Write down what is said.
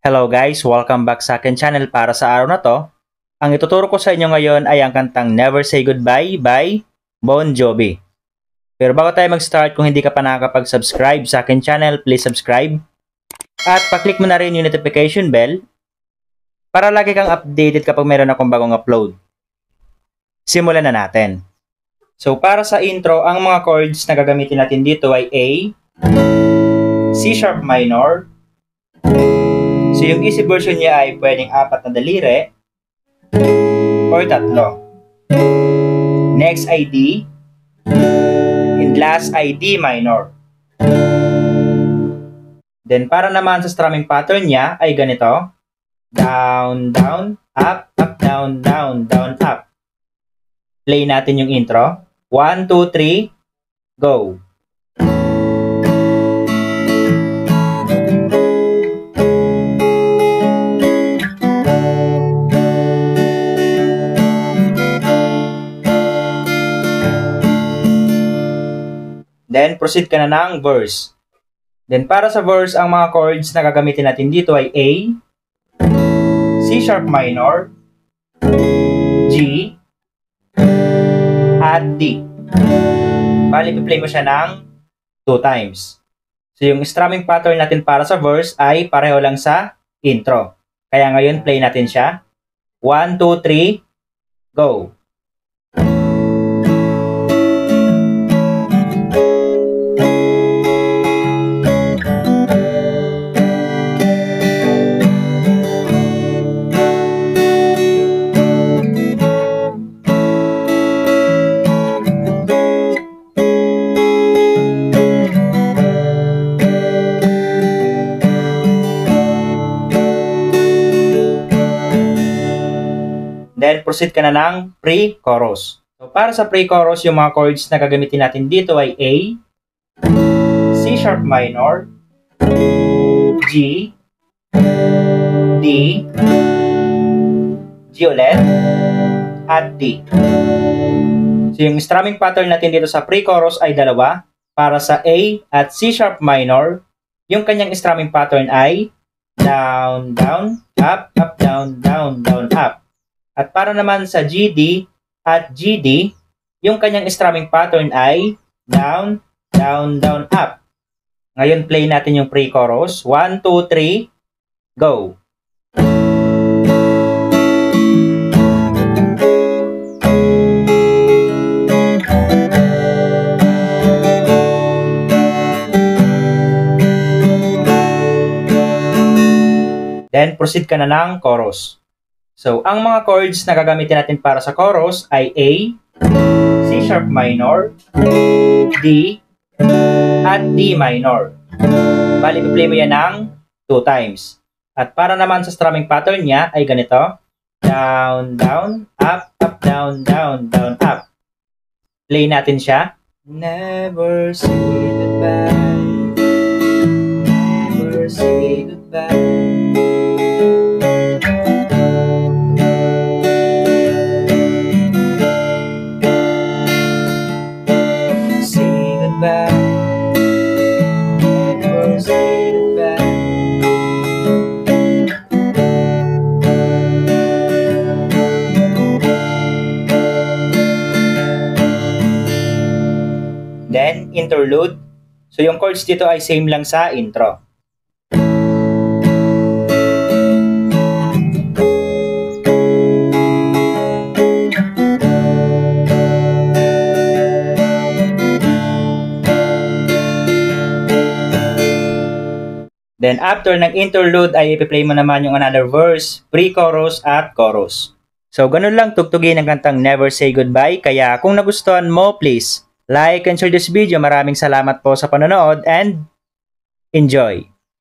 Hello guys, welcome back sa akin channel. Para sa araw na to, ang ituturo ko sa inyo ngayon ay ang kantang Never Say Goodbye by Bon Jovi. Pero bago tayo mag-start, kung hindi ka pa nakakapag-subscribe sa akin channel, please subscribe. At pa-click mo na rin yung notification bell para lagi kang updated kapag meron akong bagong upload. Simulan na natin. So para sa intro, ang mga chords na gagamitin natin dito ay A, C sharp minor. So yung easy version niya ay pwedeng 4 na daliri or 3. Next ay D. And last ay D minor. Then para naman sa strumming pattern niya ay ganito. Down, down, up, up, down, down, down, up. Play natin yung intro. 1, 2, 3, go! Then, proceed ka na ng verse. Then, para sa verse, ang mga chords na gagamitin natin dito ay A, C sharp minor, G, at D. Bali, i-play mo siya ng 2 times. So, yung strumming pattern natin para sa verse ay pareho lang sa intro. Kaya ngayon, play natin siya. 1, 2, 3, go! Then, proceed ka na ng pre-chorus. So, para sa pre-chorus, yung mga chords na gagamitin natin dito ay A, C sharp minor, G, D, G ulit, at D. So, yung strumming pattern natin dito sa pre-chorus ay dalawa. Para sa A at C sharp minor, yung kanyang strumming pattern ay down, down, up, up, down, down, down, up. At para naman sa GD at GD, yung kanyang strumming pattern ay down, down, down, up. Ngayon, play natin yung pre-chorus. 1, 2, 3, go! Then, proceed ka na ng chorus. So, ang mga chords na gagamitin natin para sa chorus ay A, C sharp minor, D, at D minor. Bali, i-play mo yan ng 2 times. At para naman sa strumming pattern niya ay ganito. Down, down, up, up, down, down, down, up. Play natin siya. Never say goodbye. Never say goodbye. Then, interlude. So, yung chords dito ay same lang sa intro. Then, after ng interlude ay ipi-play mo naman yung another verse, pre-chorus at chorus. So, ganun lang tugtugin ang kantang Never Say Goodbye. Kaya, kung nagustuhan mo, please like and share this video. Maraming salamat po sa panonood and enjoy!